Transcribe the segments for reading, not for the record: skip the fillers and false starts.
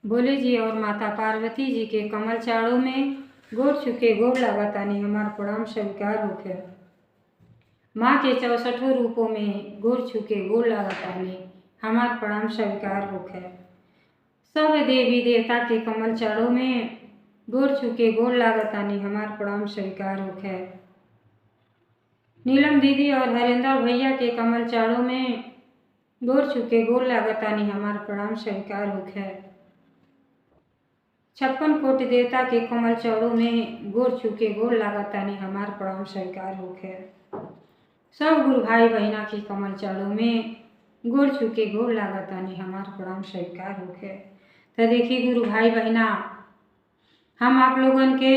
भोले जी और माता पार्वती जी के कमल चाड़ों में गोड़ छुके गोड़ लागतानी हमार प्रणाम स्वीकार होखे। माँ के 64 रूपों में गोड़ छुके गोड़ लागतानी हमार प्रणाम स्वीकार होखे। सब देवी देवता के कमल चाड़ों में गोड़ छुके गोड़ लागतानी हमार प्रणाम स्वीकार होखे। नीलम दीदी और हरेंद्र भैया के कमल चाड़ों में गोड़ छुके गोड़ लागतानी हमार प्रणाम स्वीकार होखे। 56 कोटि देवता के कमल चाड़ों में गोड़ छुके गोड़ लागतानी हमार प्रणाम स्वीकार होखे। सब गुरु भाई बहना के कमल चाड़ों में गोड़ छुके गोड़ लागतानी हमार प्रणाम स्वीकार होखे। तो देखी गुरु भाई बहना, हम आप लोगन के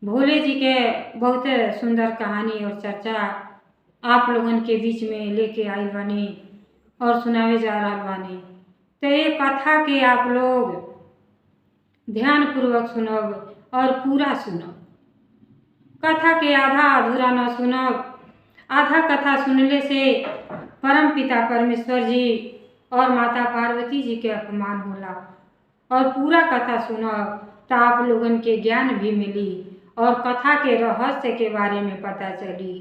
भोले जी के बहुत सुंदर कहानी और चर्चा आप लोगन के बीच में लेके आई बानी और सुनावे जा रहा बानी। तो ये कथा के आप लोग ध्यान पूर्वक सुनब और पूरा सुनब। कथा के आधा अधूरा न सुनब। आधा कथा सुनले से परम पिता परमेश्वर जी और माता पार्वती जी के अपमान होला, और पूरा कथा सुनब तो आप लोगन के ज्ञान भी मिली और कथा के रहस्य के बारे में पता चली।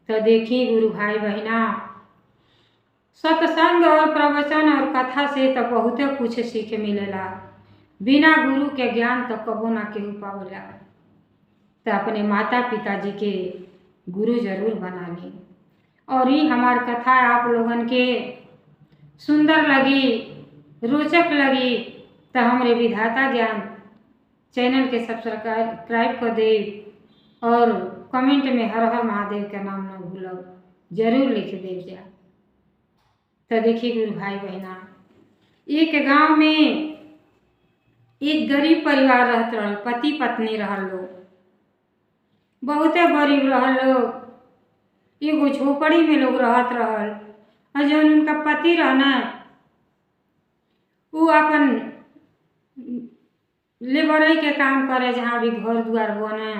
तो देखी गुरु भाई बहना, सत्संग और प्रवचन और कथा से तो बहुत कुछ सीख मिलेला। बिना गुरु के ज्ञान तो कबो ना केहू पावेला। तो अपने माता पिता जी के गुरु जरूर बना ली। और ये हमार कथा आप लोगन के सुंदर लगी, रोचक लगी तो हमरे विधाता ज्ञान चैनल के सब्सक्राइब कर दे और कमेंट में हर हर महादेव का नाम न भूलब जरूर लिख दे जा। तो देखिए गुरु भाई बहना, एक गांव में एक गरीब परिवार रहत रहल। पति पत्नी रहल लोग, बहुते गरीब रहल लोग। एगो झोपड़ी में लोग रहत रहल। और जो उनका पति रहना वो अपन लेबरई के काम करे, जहाँ भी घर द्वार बने।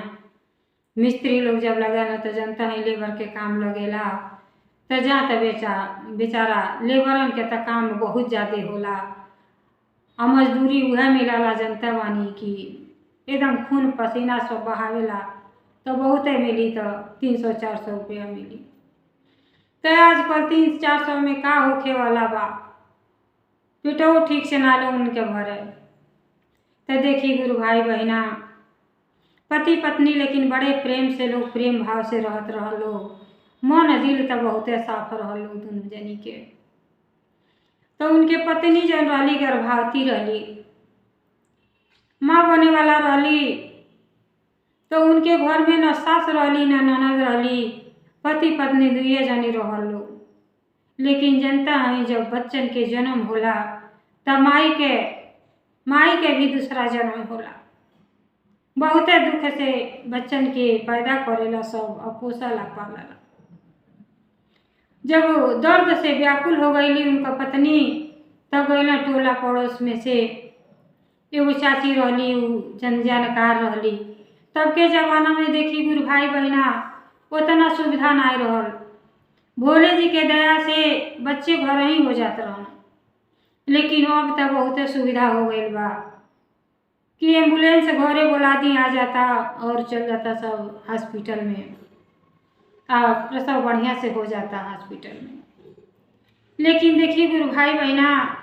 मिस्त्री लोग जब लगेला तो जनता है लेबर के काम लगेला। तो जा तो बेचारा लेबरन के तो काम बहुत ज़्यादा होला और मजदूरी वह मिलाला। जनता बानी कि एकदम खून पसीना सब बहावेला तो बहुते मिली, तो 300-400 रुपया मिली। तो आजकल 300-400 में का होखे वाला बा, पेटो ठीक से ना लो उनके भरे। तो देखी गुरु भाई बहना, पति पत्नी लेकिन बड़े प्रेम से लोग प्रेम भाव से रहत रहल लोग। मन दिल तो बहुते साफ रहल लोग दोनों जनी के। तो उनके पत्नी जन रहली गर्भवती रहली, माँ बने वाला रहली। तो उनके घर में न सास रहली न ननद रहली। पति पत्नी दुए जनी रहल लोग। लेकिन जनता है जब बच्चन के जन्म होला तब माई के भी दूसरा जन्म होला। बहुते दुख से बच्चन के पैदा करेला सब और पोसला पालला। जब दर्द से व्याकुल हो गईली उनका पत्नी, तब गईला टोला पड़ोस में से एगो चाची रहली, उ जानकार रहली। तब के जमाना में देखी गुरु भाई बहना उतना सुविधा नहीं रहल। भोले जी के दया से बच्चे घर ही हो जात रहन। लेकिन अब तो बहुत सुविधा हो गई बा कि एम्बुलेंस घरे बुला दी आ जाता और चल जाता सब हॉस्पिटल में। प्रसव बढ़िया से हो जाता हॉस्पिटल में। लेकिन देखिए गुरु भाई बहना,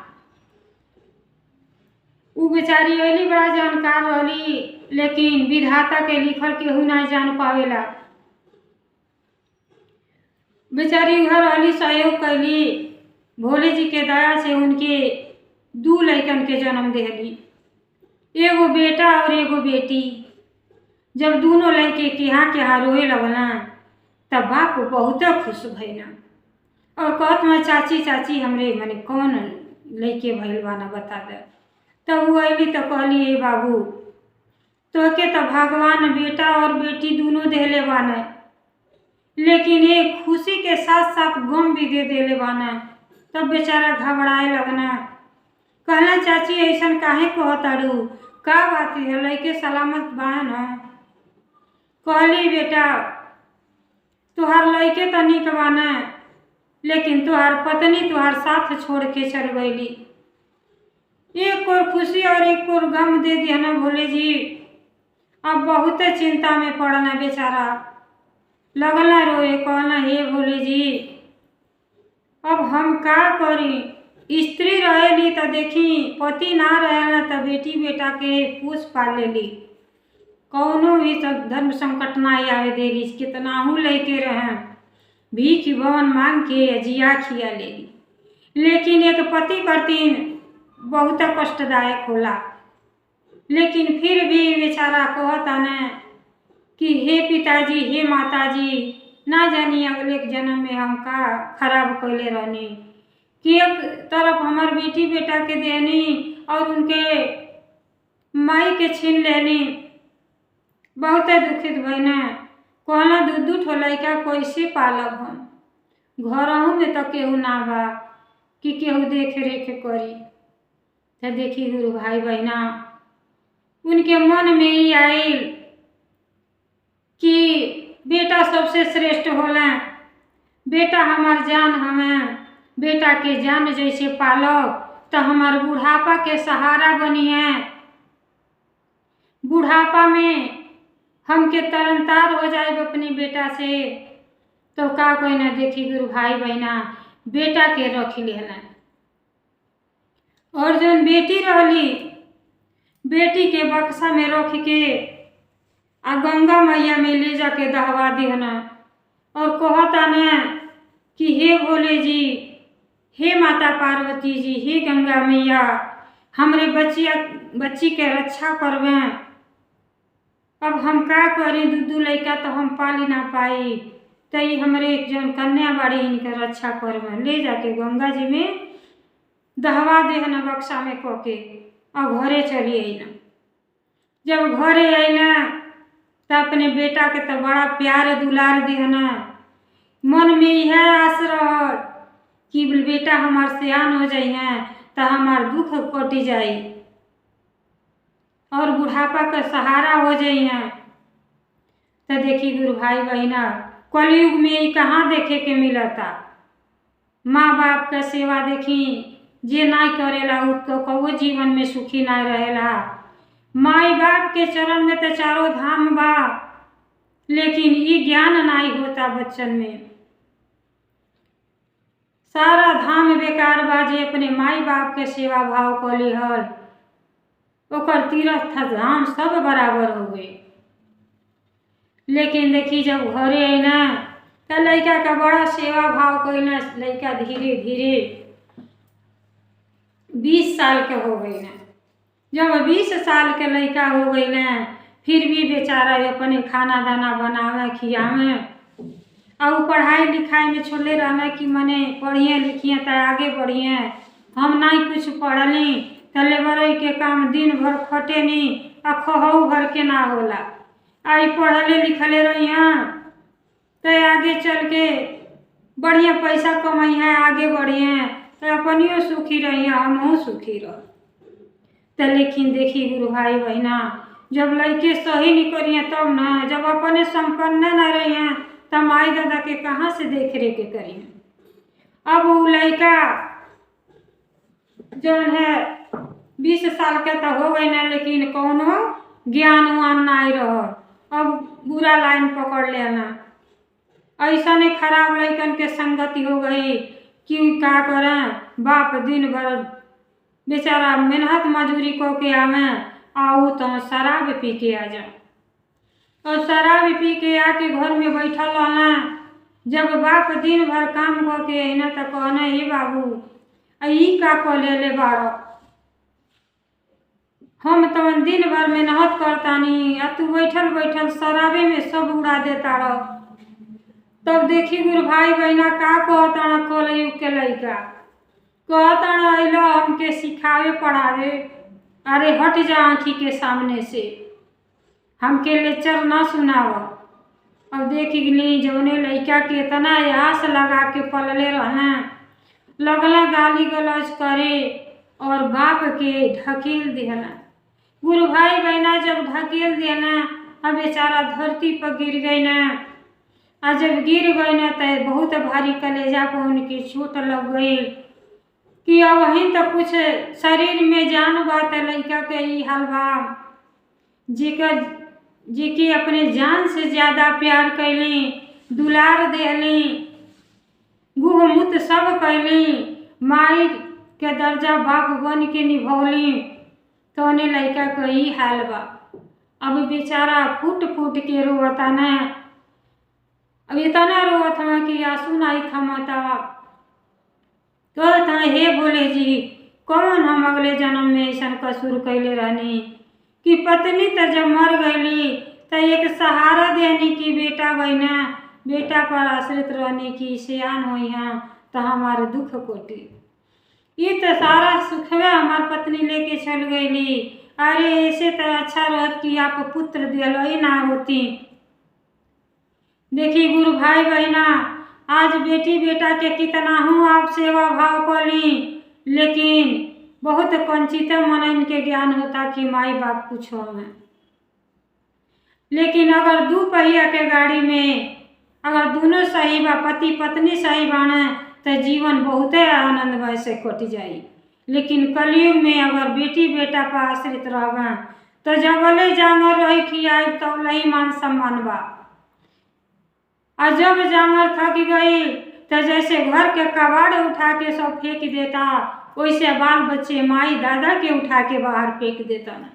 वो बेचारी अली बड़ा जानकार रहली, लेकिन विधाता के लिखल केहू नहीं जान पावेला। बेचारी उधर रहली, सहयोग कैली। भोले जी के दया से उनके 2 लड़कन के जन्म देली, एगो बेटा और एगो बेटी। जब दोनों लड़के के रोए लगना तब बाप बहुत खुश भइला और कहत मैं चाची चाची हमरे मने कौन लड़के भइल बा ना बता दे। तब वो अली तो कहली, ए बाबू तो के तो भगवान बेटा और बेटी दोनों देले बाने, लेकिन एक खुशी के साथ साथ गम भी दे देले बाने। तब बेचारा घबराए लगना। कहला चाची ऐसन काहे कहताड़ू, का बात है, लड़के सलामत बाड़ा न? कहली बेटा तुहार लड़के तो निक बाने, लेकिन तुहार पत्नी तुहार साथ छोड़ के चल गईली। एक और खुशी और एक और गम दे दिया ना भोले जी। अब बहुत चिंता में पड़ना बेचारा, लगना रोए, कहना हे भोले जी अब हम का करी। स्त्री रहेली तो देखी, पति ना रहेला तो बेटी बेटा के पूछ पाल लेली, कौनो भी सब धर्म संकट ना आवे देली। कितना हूँ लेके रहे भीख भवन मांग के जिया खिया लेली, लेकिन एक पति करतीन बहुत कष्टदायक होला। लेकिन फिर भी बेचारा कहता न कि हे पिताजी हे माताजी, ना जानी अगले जन्म में हम का खराब कैले रहनी कि एक तरफ हमार बेटी बेटा के देनी और उनके माई के छीन लेनी। बहुत दुखित भइना, कहना दूध ठो लइका कैसे पालब हम, घरहू में तो केहू ना बा कि केहू देख रेख करी। तो देखी गुरु भाई बहना, उनके मन में ही आइल कि बेटा सबसे श्रेष्ठ होला, बेटा हमार जान हमें, बेटा के जान जैसे पालब तो हमार बुढ़ापा के सहारा बनी है। बुढ़ापा में हमके तरनतार हो जाए अपनी बेटा से तो का कोई ना। देखी गुरु भाई बहना, बेटा के रख लेना और जौन बेटी रहली, बेटी के बक्सा में रख के आ गंगा मैया में ले जाके दहवा दिहना और कहता न कि हे भोले जी हे माता पार्वती जी हे गंगा मैया, हमरे बच्ची के रक्षा करवें। अब हम का करें, दूधू लइका तो हम पाली ना पाई, तो हमरे एक जन कन्या बाड़ी इनके रक्षा करवें। ले जाके गंगा जी में दहवा देहना बक्सा में कह के और घरे चली आईना। जब घरे आईना तो अपने बेटा के तो बड़ा प्यार दुलार देहना, मन में यह आस रहल कि बेटा हमार सियान हो जाई हैं तो हमार दुख कटी जाई और बुढ़ापा का सहारा हो जाई हैं। तो देखी गुरु भाई बहना, कलयुग में ये कहाँ देखे के मिलता। माँ बाप का सेवा देखी जे ना करेला उसको कबो जीवन में सुखी ना रहेला। माई बाप के चरण में तो चारों धाम बा, लेकिन ये ज्ञान नहीं होता बच्चन में। सारा धाम बेकार बा जे अपने माई बाप के सेवा भाव कर लिहल, ओकर तीर्थ धाम सब बराबर हो गए। लेकिन देखी जब घरे आई ना तो लड़का का बड़ा सेवा भाव कइना, लड़का धीरे धीरे 20 साल के हो गई ना। जब 20 साल के लड़का हो गई ना, फिर भी बेचारा अपने खाना दाना बनावे खियावे और पढ़ाई लिखाई में छोड़ले रहना कि मने पढ़िए लिखिए तो आगे बढ़िए। हम नहीं कुछ पढ़ली तो लेबर के काम दिन भर खटे नहीं आ खहू भर के ना होला। आई पढ़ले लिखले रही तो आगे चल के बढ़िया पैसा कमाई है, आगे बढ़िए तो अपनियो सुखी रही हमहू सुखी रह। तो लेकिन देखी गुरु भाई बहना, जब लड़के सही नहीं करिए तब ना, जब अपने संपन्न न रही हैं तब माई दादा के कहाँ से देख रेख करिए। अब वो लड़का जौन है 20 साल के तो हो गई ना, लेकिन कौनो ज्ञान वान नहीं रह। अब बुरा लाइन पकड़ लेना, ऐसा नहीं खराब लड़कन के संगति हो गई कि का करें। बाप दिन भर बेचारा मेहनत मजूरी को के आवे आऊ तो शराब पी के आ जा, और शराब पी के आके घर में बैठल रहना। जब बाप दिन भर काम को के अना तो कहना हे बाबू ई का को ले बाड़ो, हम तो दिन भर मेहनत करतानी आ तू बैठल बैठल शराबे में सब उड़ा देता रह। तब देखी गुरु भाई बहना का कहता कलयुग के लड़का कहता अला हमके सिखावे पढ़ावे, अरे हट जा आँखी के सामने से, हमके लेक्चर ना सुनाव। अब देख ली जौने लड़का के इतना आस लगा के पलले रहना, लगला गाली गलौज करे और बाप के ढकेल देना। गुरु भाई बहना जब ढकेल देना, अब बेचारा धरती पर गिर गई ना, और जब गिर गई ना तो बहुत भारी कलेजा पर उनकी चोट लग गई कि अब ही तो कुछ शरीर में जान बा त लइका के ई हाल बा। जेकर जेके अपने जान से ज्यादा प्यार कैली, दुलार देली, गुह मुत सब कैली, माई के दर्जा बाप बन के निभौली, तो ने लइका के ई हाल बा। अब बेचारा फूट फूट के रोवता न। अब इतना रोवत हवा कि आंसू नहीं थमता। कहता हे भोले जी, कौन हम अगले जन्म में ऐसा कसूर कैले रहनी कि पत्नी तो जब मर गईली तो एक सहारा देनी कि बेटा बहना, बेटा पर आश्रित रहने की सियान हुई हैं तो हमारे दुख कोटी। ये तो सारा सुखवा हमार पत्नी लेके चल गईली। अरे ऐसे तो अच्छा रहत कि आप पुत्र दिलो ही ना होती। देखी गुरु भाई बहना, आज बेटी बेटा के कितना हूँ आप सेवा भाव करी, लेकिन बहुत कंचित मन इनके ज्ञान होता कि माई बाप कुछ हो में। लेकिन अगर दू पहिया के गाड़ी में अगर दोनों सही बा, पति पत्नी सही बाने, तो जीवन बहुते आनंदमय से कट जाई। लेकिन कलयुग में अगर बेटी बेटा पर आश्रित रहबा तो जबले जांगर रही खियाई तब ही मान सम्मान बा। और जब जांगर थक गई तो जैसे घर के कबाड़ उठा के सब फेंक देता, वैसे बाल बच्चे माई दादा के उठा के बाहर फेंक देता ना।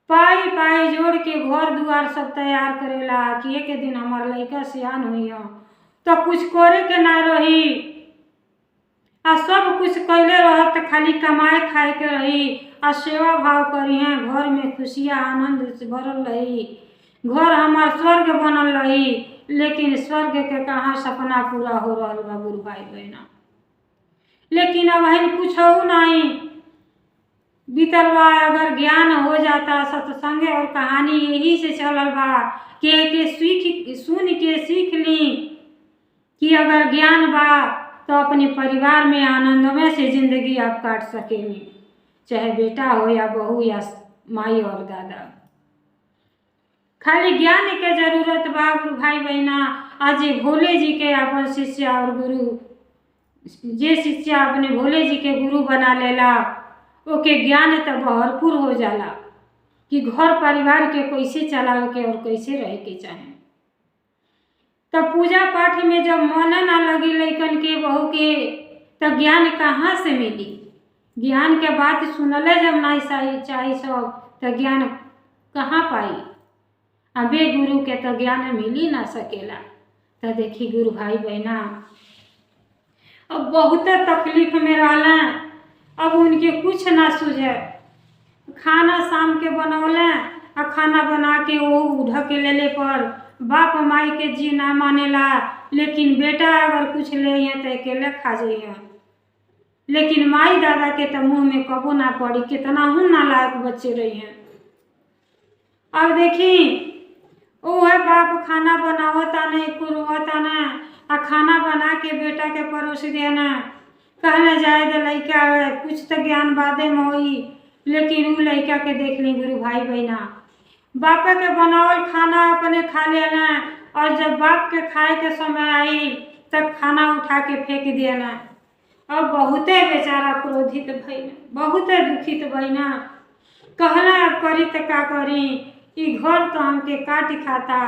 पाई पाई जोड़ के घर दुआर सब तैयार करेला कि एक दिन हमार लड़का सियान हुई हो तो कुछ करे के ना रही। आ सब कुछ कैले रह तो खाली कमाए खाए के रही, आ सेवा भाव करी हैं, घर में खुशियाँ आनंद से भरल रही, घर हमार स्वर्ग बनल रही। लेकिन स्वर्ग के कहाँ सपना पूरा हो रहा बा गुरु भाई बहना। लेकिन अब है कुछ हो नहीं बीतल बा। अगर ज्ञान हो जाता सत्संग और कहानी यही से चलल बा के सुन के सीख ली कि अगर ज्ञान बा तो अपने परिवार में आनंदमय से जिंदगी आप काट सकेंगे, चाहे बेटा हो या बहू या माई और दादा। खाली ज्ञान के जरूरत बा गुरु भाई बहना। आज भोले जी के अपन शिष्य और गुरु, जे शिष्य अपने भोले जी के गुरु बना लेला ओके ज्ञान तो भरपूर हो जाला कि घर परिवार के कैसे चलावे के और कैसे रहे के चाहे। तो पूजा पाठ में जब मन ना लगी लइकन के बहू के तो ज्ञान कहाँ से मिली। ज्ञान के बात सुनले जब नहीं चाहिए सब तो ज्ञान कहाँ पाई। अबे गुरु के तो ज्ञान मिल ही ना सकेला। तो देखी गुरु भाई बहना, अब बहुत तकलीफ में रहला, अब उनके कुछ ना सूझे। खाना शाम के बनौले आ खाना बना के वो ढके लेले पर बाप माई के जी ना मानेला। लेकिन बेटा अगर कुछ ले तो अकेले खा जाइए। लेकिन माई दादा के तो मुँह में कबो ना पड़ी, कितना हूँ ना लायक बच्चे रही हैं। अब देखी वो है बाप खाना बनावता नहीं कुरवता ना, आ खाना बना के बेटा के परोस देना, कहना जाए तो लड़का कुछ तो ज्ञान बादे में होई। लेकिन वो लड़का के देख ली गुरु भाई बहना, बापा के बनावल खाना अपने खा लेना, और जब बाप के खाए के समय आई तब खाना उठा के फेंक देना। और बहुते बेचारा क्रोधित भइना, बहुते दुखित भइना, कहना अब करी तो का करी, ई घर तो हमके काट खाता,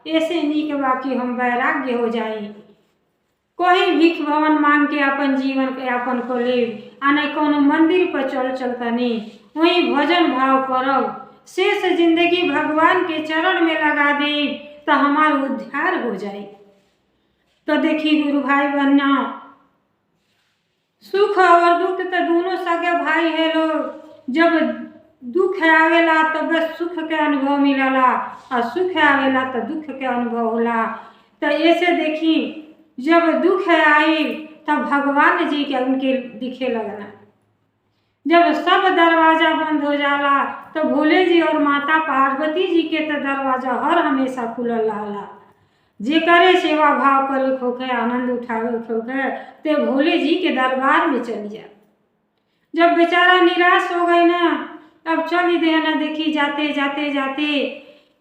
ऐसे नीक बा कि हम वैराग्य हो जाई। कोई भीख भवन मांग के अपन जीवन के यापन को ले, आने कोनो मंदिर पर चलता नहीं, वहीं भजन भाव करब, शेष जिंदगी भगवान के चरण में लगा दे तो हमार उद्धार हो जाए। तो देखी गुरु भाई बहना, सुख और दुख तो दोनों सगे भाई है लोग। जब दुख आवेला तब सुख के अनुभव मिलला, और सुख आवेला तो दुख के अनुभव होला। तो ऐसे देखी जब दुख आई तब भगवान जी के उनके दिखे लगना। जब सब दरवाजा बंद हो जाला तो भोले जी और माता पार्वती जी के तो दरवाजा हर हमेशा खुलल रहला। जे करे सेवा भाव करे खोखे, आनंद उठावे खोखे, ते भोले जी के दरबार में चली जा। जब बेचारा निराश हो गई ना, अब चली दे ना। देखी जाते जाते जाते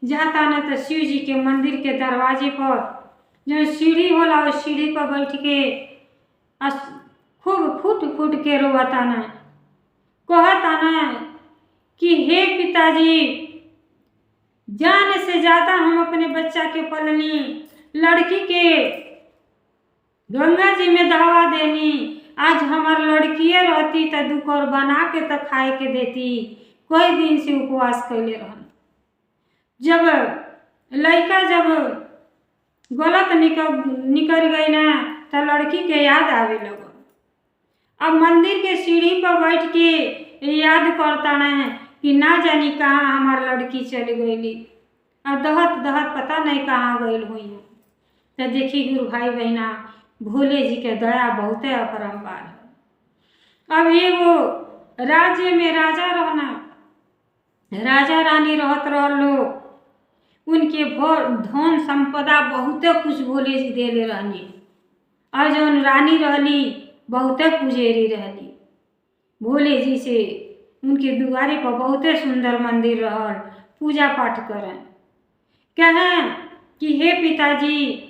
जाता ना तो शिव जी के मंदिर के दरवाजे पर जो सीढ़ी होला उस सीढ़ी पर बैठ के खूब फूट फूट के रोवताना, कहताना कि हे पिताजी, जान से ज़्यादा हम अपने बच्चा के पलनी, लड़की के गंगा जी में दवा देनी। आज हमार लड़किए रहती तो दुकर बना के तो खाए के देती। कई दिन से उपवास कैले रहन। जब लड़का जब गलत निकल गई ना तो लड़की के याद आवे लगल। अब मंदिर के सीढ़ी पर बैठ के याद करता ना कि ना जानी कहाँ हमार लड़की चल गई। अब दहत दहत पता नहीं कहाँ गई हुई। तो देखी गुरु भाई बहना, भोले जी के दया बहुते अपरंपार है। अब एगो राज्य में राजा रहना, राजा रानी रहत रह लोग, उनके धन संपदा बहुते कुछ भोले जी देले रहनी। और जौन रानी रहली बहुते पुजेरी रहली। भोले जी से उनके दुआरे पर बहुते सुंदर मंदिर रहल, पूजा पाठ करें। कहें कि हे पिताजी,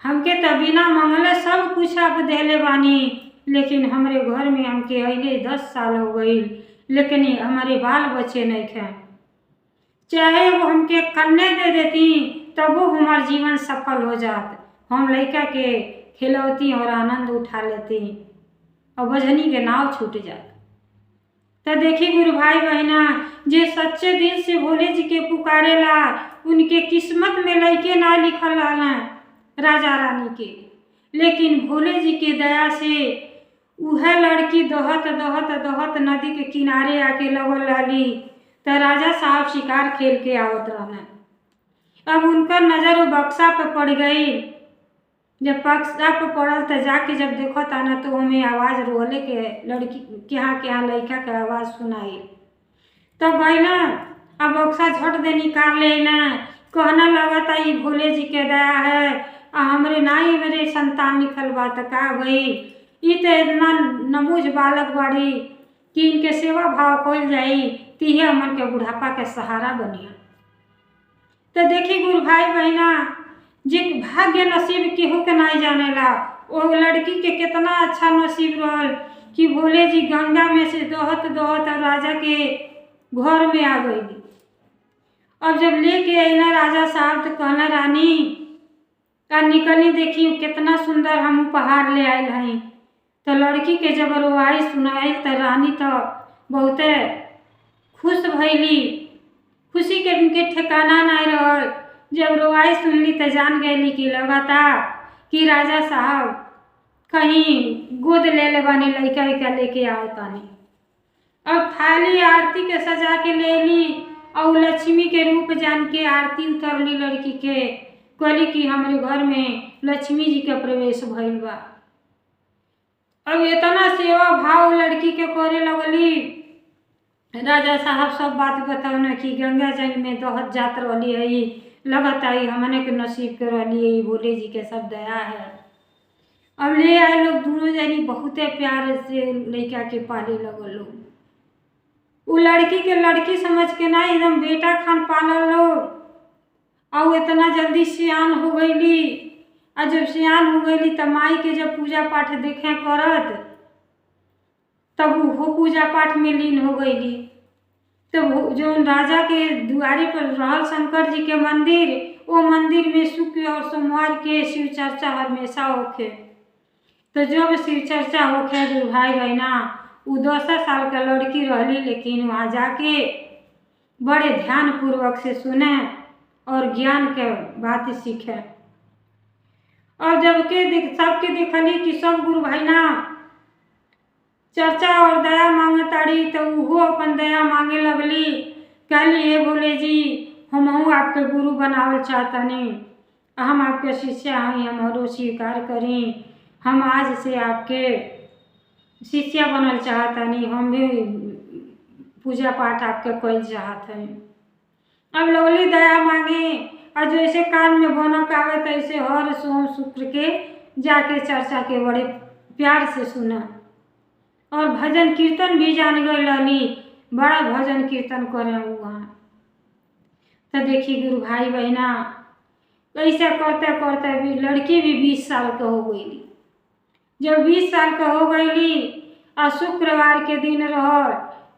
हमके तो बिना मंगले सब कुछ आप देले बानी, लेकिन हमारे घर में हमके अइले 10 साल हो गई, लेकिन हमारे बाल बच्चे नहीं थे। चाहे वो हमके कन्या दे देती तब वो हमार जीवन सफल हो जात। हम लड़का के खिलौती और आनंद उठा लेती और बजनी के नाव छूट जात। तो देखी गुरु भाई बहना, जे सच्चे दिल से भोले जी के पुकारेला, उनके किस्मत में लड़के ना लिखल रहना राजा रानी के, लेकिन भोले जी के दया से वह लड़की दहत दहत दहत नदी के किनारे आके लगल रहली। तो राजा साहब शिकार खेल के आवत रहना। अब उनका नजर वो बक्सा पे पड़ गई। जब बक्सा पे पड़ल तो जाके जब देखो ताना तो हमें आवाज़ रोले के लड़की के यहाँ लड़का के आवाज़ सुनाई। तब गई ना, अब बक्सा झट दे निकाल ले ना, कहना लगा था ये भोले जी के दया है, हमरे ना ही मेरे संतान निकल बा। तो का भाई, ये तो इतना नमूज बालक बाड़ी कि इनके सेवा भाव कल जाई, तीहे हमन के बुढ़ापा के सहारा बनिया। तो देखी गुरु भाई बहना, जे भाग्य नसीब केहू के नहीं जानेला, वो लड़की के कितना अच्छा नसीब रहल कि भोले जी गंगा में से दहत दहत राजा के घर में आ गई। अब जब लेके आईना राजा साहब तो कहना रानी का निकली, देखी कितना सुंदर हम उपहार ले आयल हैं। तो लड़की के जब रोवाई सुनाई तो रानी तो बहुते खुश भैली। खुशी के उनके ठिकाना नहीं रहल। जब रोवाई सुनली तो जान गई कि लगता कि राजा साहब कहीं गोद ले बानी, लड़का वैका लेके आओ तानी। अब थाली आरती के सजा के ले ली और लक्ष्मी के रूप जान के आरती उतरली लड़की के, कहली कि हमारे घर में लक्ष्मी जी के प्रवेश भइल बा। अब इतना सेवा भाव लड़की के करे लगली। राजा साहब सब बात बताओ कि गंगा जल में दहत जात रही है, लगता है हमने के नसीब के रही है, भोले जी के सब दया है। अब ले आए लोग दोनों जनी, बहुते प्यार से लड़का के पाले लगल लोग। वो लड़की के लड़की समझ के ना एकदम बेटा खान पालल लोग। और इतना जल्दी सियान हो गईली। और जब सियान हो गईली तब माई के जब पूजा पाठ देखे करत, तब वो पूजा पाठ में लीन हो गईली। तब जो राजा के दुआरे पर रहल शंकर जी के मंदिर, वो मंदिर में शुक्र और सोमवार के शिव चर्चा हमेशा होखे। तो जब शिव चर्चा होखे गुरु भाई बहना, वो 10 साल का लड़की रहली, लेकिन वहाँ जाके बड़े ध्यान पूर्वक से सुने और ज्ञान के बात सीखे। और जबकि सबके देखली कि सब गुरु भाई ना चर्चा और दया मांगताड़ी, तो वो अपन दया मांगे लगली। कहली हे भोले जी, हमहू आपके गुरु बनावल चाहतनी, हम आपके शिष्या हैं, हमारो स्वीकार करी। हम आज से आपके शिष्या बनल चाहतनी, हम भी पूजा पाठ आपके कल चाहत हैं। अब लगली दया मांगे, और जैसे कान में भनक आवे तैसे हर सोम शुक्र के जाके चर्चा के बड़े प्यार से सुना। और भजन कीर्तन भी जान गई लली, बड़ा भजन कीर्तन करे वहाँ। तो देखी गुरु भाई बहना, ऐसा करते करते भी लड़की भी 20 साल के हो गई। जब 20 साल का हो गईली और शुक्रवार के दिन रहल,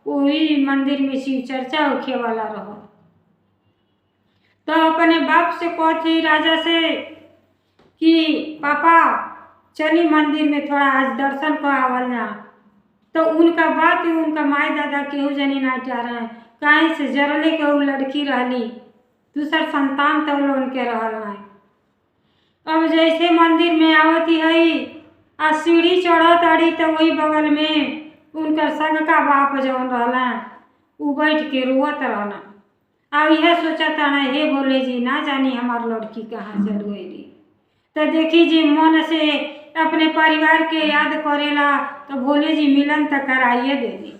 वही मंदिर में शिव चर्चा होखे वाला रहल। तो अपने बाप से कहती राजा से कि पापा चली मंदिर में थोड़ा आज दर्शन को आवल जा। तो उनका बात ही उनका माई दादा केहू जनी ना रहे, कहीं से जरले के वो लड़की रहली, दूसर संतान तो लोन के रहल है। अब जैसे मंदिर में आवती है आ सीढ़ी चढ़त अड़ी तो वही बगल में उनकर संग का बाप जौन रहला उ बैठ के रोवत रहना। अब यह सोचता ना, हे भोले जी ना जानी हमार लड़की कहाँ चल गई। तो देखी जी मन से अपने परिवार के याद करेला तो भोले जी मिलन तो कराइए देली।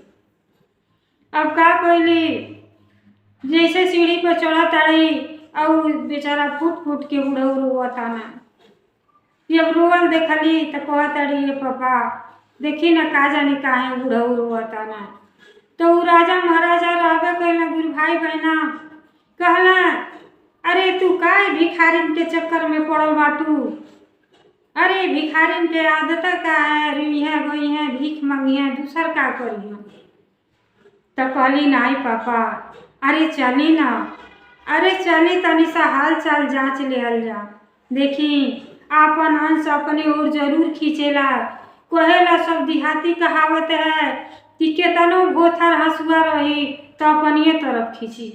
अब का कोइली जैसे सीढ़ी पर चढ़त अड़ी और बेचारा फूट फूट के बुढ़ऊ रोवता ना। जब रोवल देखली तो कहत अड़ी ये पापा देखी ना का जानी काहे बुढ़ऊ रोवता ना। तो उ राजा महाराजा रहबे कइला गुरु भाई बहना कहला, अरे तू काहे भिखारिन के चक्कर में पड़ल बाटू। अरे भिखारिन के आदत का है, रुइया गई भीख मंगिया दूसर का करिया। तो कहली नहीं पापा, अरे चली ना, अरे चली तनी सा हाल चाल जांच ले जा। देखी आपन अंश अपने ओर जरूर खींचेला। कहेला सब देहाती कहावत है कि केतनो भोथर हंसुआ रही तो अपनिए तरफ खींची।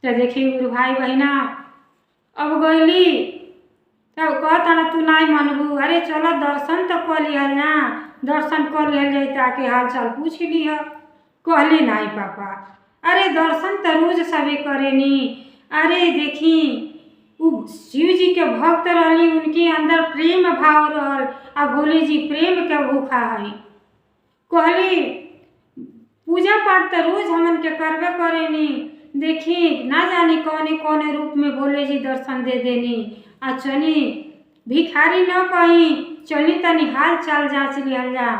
तो देखी गुरु भाई बहना अब गईली तब कहता ना तू नहीं मनबू, अरे चलो दर्शन तो कर लिहल ना, दर्शन कर लिहल जाए ताकि हाल चाल पूछ लिह। कहली नहीं पापा, अरे दर्शन तो रोज सबे करेनी। अरे देखी उ शिव जी के भक्त रहली, उनके अंदर प्रेम भाव रहल आ भोले जी प्रेम के भूखा है। कहली पूजा पाठ तो रोज हमन के करबे करेनी, देखी ना जानी कौने कौने रूप में भोले जी दर्शन दे देनी। आ चली भिखारी न कहीं, चली तनी हाल चाल जांच लिहल जा।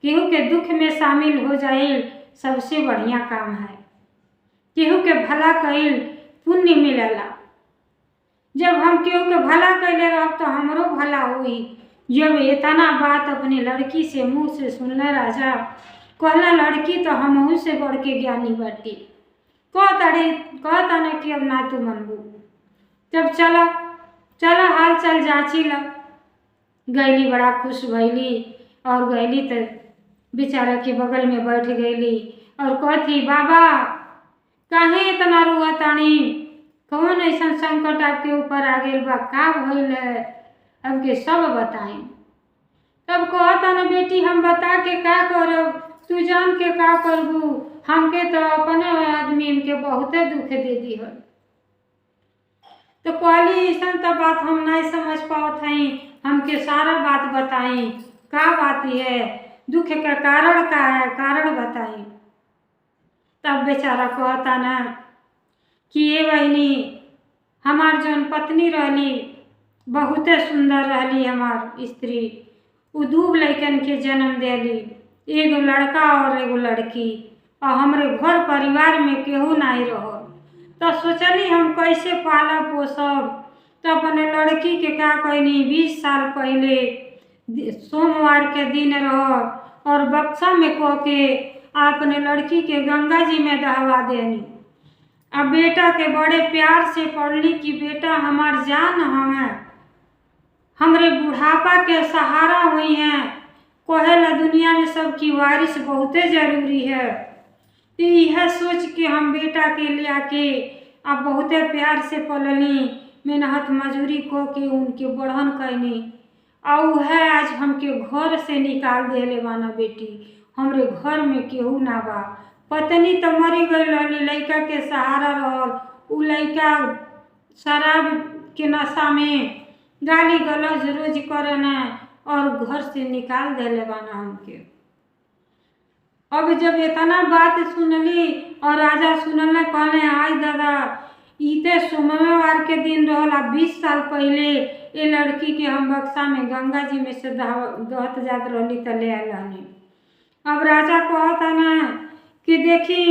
केहू के दुख में शामिल हो जाइल सबसे बढ़िया काम है। केहू के भला कइल पुण्य मिलेला। जब हम केहू के भला कैले रहब तो हमरो भला हुई। जब इतना बात अपनी लड़की से मुँह से सुनले राजा कहला, लड़की तो हमहू से बढ़ के ज्ञानी बाटी। कहता न कि अब ना तू मनबू। जब चला हाल चाल जांची ला। गईली बड़ा खुश भैली और गईली तो बेचारा के बगल में बैठ गईली और कहती बाबा काहे इतना रोवतानी, कौन ऐसा संकट आपके ऊपर आ गइल बा, का भइल है हमके सब बताई। तब कहता ना बेटी हम बता के का करब, तू जान के का करबू, हमके तो अपने आदमी इनके बहुते दुख दे दिहल। तो कहली ऐसा तो बात हम नहीं समझ पावत हई, हमके सारा बात बताई का बात है, दुख का कारण का है, कारण बताई। तब बेचारा कहता ना कि ये बहनी हमार जौन पत्नी रहली बहुते सुंदर रहली, हमार स्त्री उ दू लड़कन के जन्म देली, एगो लड़का और एगो लड़की, और हमरे घर परिवार में केहू नहीं रहो। तो सोचली हम कैसे पाला पोसब। तो अपने लड़की के क्या कहनी 20 साल पहले सोमवार के दिन रह और बक्सा में कह के अपने लड़की के गंगा जी में दहवा देनी। अब बेटा के बड़े प्यार से पढ़ली कि बेटा हमार जान हमें, हमरे बुढ़ापा के सहारा हुई हैं। कहेला दुनिया में सबकी वारिस बहुते जरूरी है। तो यह सोच के हम बेटा के ले आके अब बहुते प्यार से पलनी, मेहनत मजूरी को के उनके बढ़न कैनी, और है आज हमके घर से निकाल देले बाना। बेटी हमरे घर में केहू ना बा, पत्नी तो मरी गई रहली, लड़का के सहारा रहल, उ लड़का शराब के नशा में गाली गलौज रोज करना और घर से निकाल देले बाना हमके। अब जब इतना बात सुनली और राजा सुनल कहले आई दादा इते सोमवार के दिन रहला 20 साल पहले ये लड़की के हम बक्सा में गंगा जी में से दहत जात रहली त ले आनी। अब राजा कहता ना कि देखी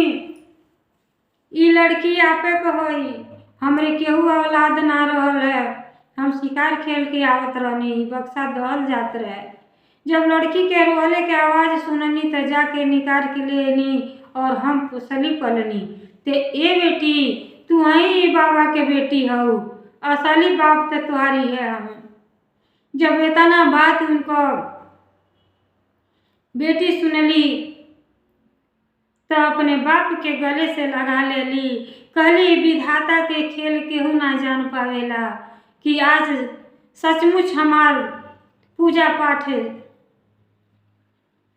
ई लड़की आपे कहोई, हमरे केहू औलाद ना रहल है, हम शिकार खेल के आवत रहनी, बक्सा दहल जात रहे, जब लड़की के रोले के आवाज़ सुननी तो जाके निकाल के ले आनी और हम पोसली पलनी। ते ए बेटी तू ही बाबा के बेटी हऊ, असली बाप तो तुम्हारी है हमें। जब इतना बात उनको बेटी सुनली तो अपने बाप के गले से लगा लेली। कहली विधाता के खेल केहू ना जान पावेला कि आज सचमुच हमार पूजा पाठ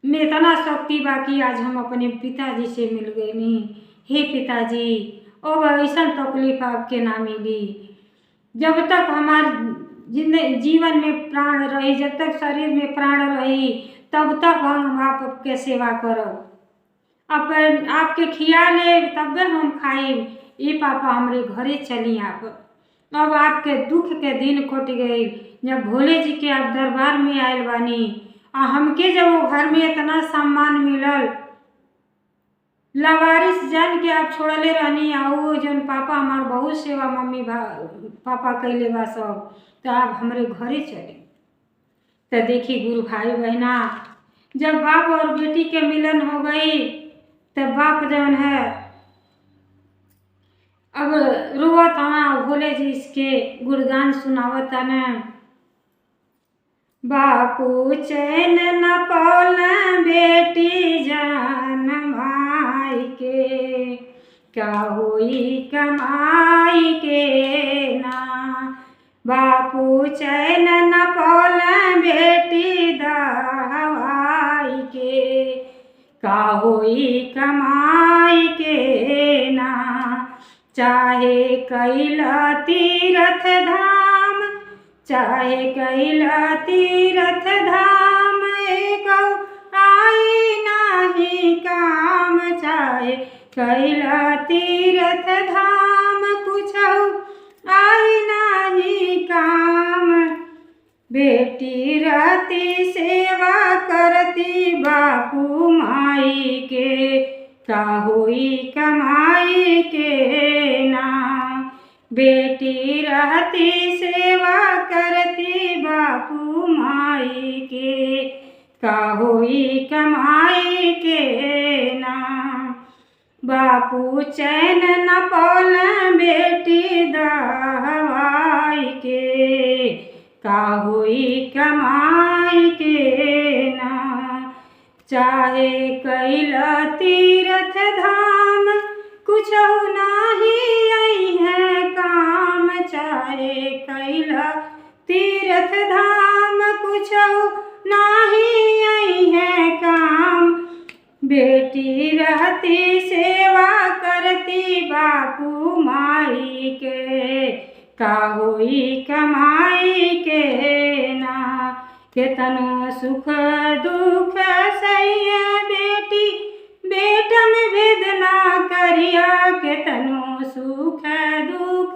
में इतना शक्ति बा कि आज हम अपने पिताजी से मिल गए। नहीं हे पिताजी, अब ऐसा तकलीफ आपके ना मिली। जब तक हमार जीवन में प्राण रही, जब तक शरीर में प्राण रही, तब तक हम आपके सेवा करब। आपके खिया ले तब हम खाई। ये पापा हमरे घरे चली आप। अब आपके दुख के दिन कट गए जब भोले जी के आप दरबार में आयल बानी। हमके जब वो घर में इतना सम्मान मिलल, लवारिस जान के आप छोड़ले रहनी। वो जन पापा हमार बहुत सेवा मम्मी पापा कैले बा सब, तो आप हमारे घरे चले। तो देखी गुरु भाई बहना, जब बाप और बेटी के मिलन हो गई तब बाप जवन है अब रोवत हाँ भोले जी इसके गुणगान सुनावत न। बापू चैन न पौल बेटी जान माई के, क्या होई कमाई के ना। बापू चैन न पौल बेटी दवाई के, का होई कमाई के ना। चाहे कैला तीरथ धाम, चाहे कैला तीरथ धाम, एको आई नाही काम। चाहे कैला तीरथ धाम, कुछौ आई नाही काम। बेटी रहती सेवा करती बापू माई के, का होई कमाई के ना। बेटी रहती सेवा करती बापू माई के, का होई कमाई के ना। बापू चैन न पौल बेटी दवाई के, का होई कमाई के ना। चाहे कैला तीरथ धाम, कुछौ नाही आई है काम। चाहे कैला तीरथ धाम, कुछौ नाही आई है काम। बेटी रहती सेवा करती बापू माई के, का होई कमाई के ना। केतनो सुख दुख सैया बेटी बेटा में भेद ना करिया। केतनो सुख दुख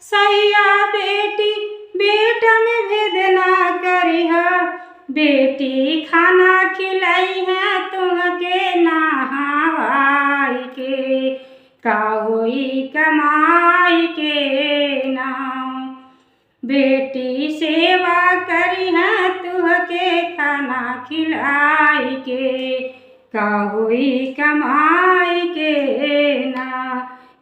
सैया बेटी बेटा में भेद ना करिया। बेटी खाना खिलाई है तुमके नहावाई के, का होई कमाई के ना। बेटी सेवा करी है तुहके खाना खिलाई के, का होई कमाई के ना।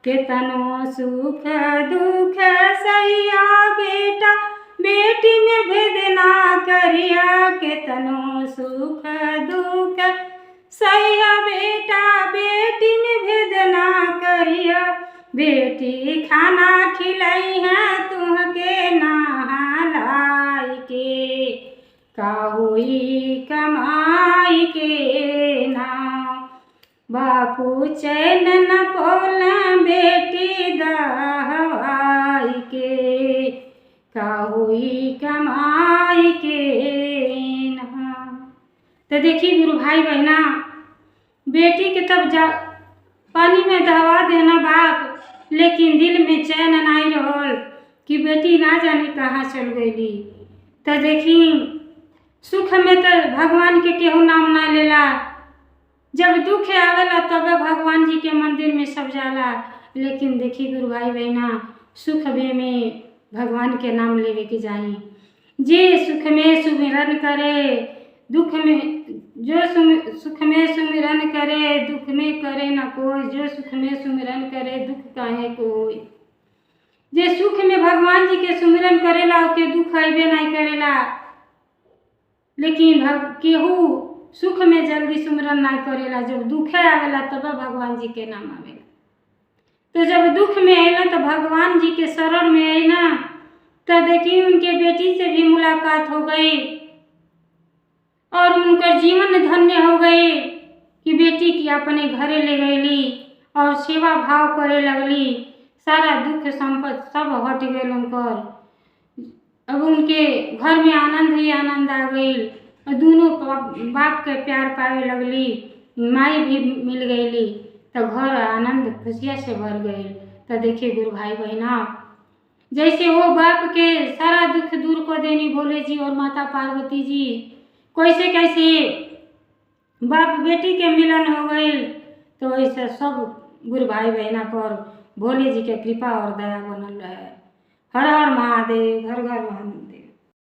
केतनो सुख दुख सैया बेटा बेटी में भेद ना करिया। केतनो सुख दुख सैया बेटा बेटी में भेद ना करिया। बेटी खाना खिलाई है तुहके नहालाई के, का होई कमाई के ना। बापू चैन न पौल बेटी दवाई के, का होई कमाई के ना। तो देखिए गुरु भाई बहना, बेटी के तब पानी में दहवा देना बाप, लेकिन दिल में चैन नहीं रहल कि बेटी ना जाने कहाँ चल गई। तो देखी सुख में तो भगवान के केहू नाम ना लेला, जब दुख आवेला तब भगवान जी के मंदिर में सब जाला। लेकिन देखी गुरु भाई बहना, सुख में भगवान के नाम लेवे के जाई। जे सुख में सुमिरन करे दुख में जो सुख में सुमिरन करे दुख में करे न कोई, जो सुख में सुमिरन करे दुख काहे कोई। जे सुख में भगवान जी के सुमिरन करेला ओके दुख अइबे नहीं करेला, लेकिन केहू सुख में जल्दी सुमिरन नहीं करेला, जब दुखे आवेला तब भगवान जी के नाम आवेला। तो जब दुख में आइला तो भगवान जी के शरण में आइना, तो देखिए उनके बेटी से भी मुलाकात हो गई और उनका जीवन धन्य हो गई कि बेटी की अपने घरे ले गईली और सेवा भाव करे लगली। सारा दुख संपत्ति सब हट गए उनकर। अब उनके घर में आनंद ही आनंद आ गई और दोनों बाप के प्यार पावे लगली, माई भी मिल गईली, तो घर आनंद खुशियाँ से भर गई। तो देखिए गुरु भाई बहना, जैसे वो बाप के सारा दुख दूर कर देनी भोले जी और माता पार्वती जी, कैसे कैसे बाप बेटी के मिलन हो गई, तो ऐसे सब गुरु भाई बहना पर भोले जी के कृपा और दया बनल रहे। हर हर महादेव, घर घर महादेव।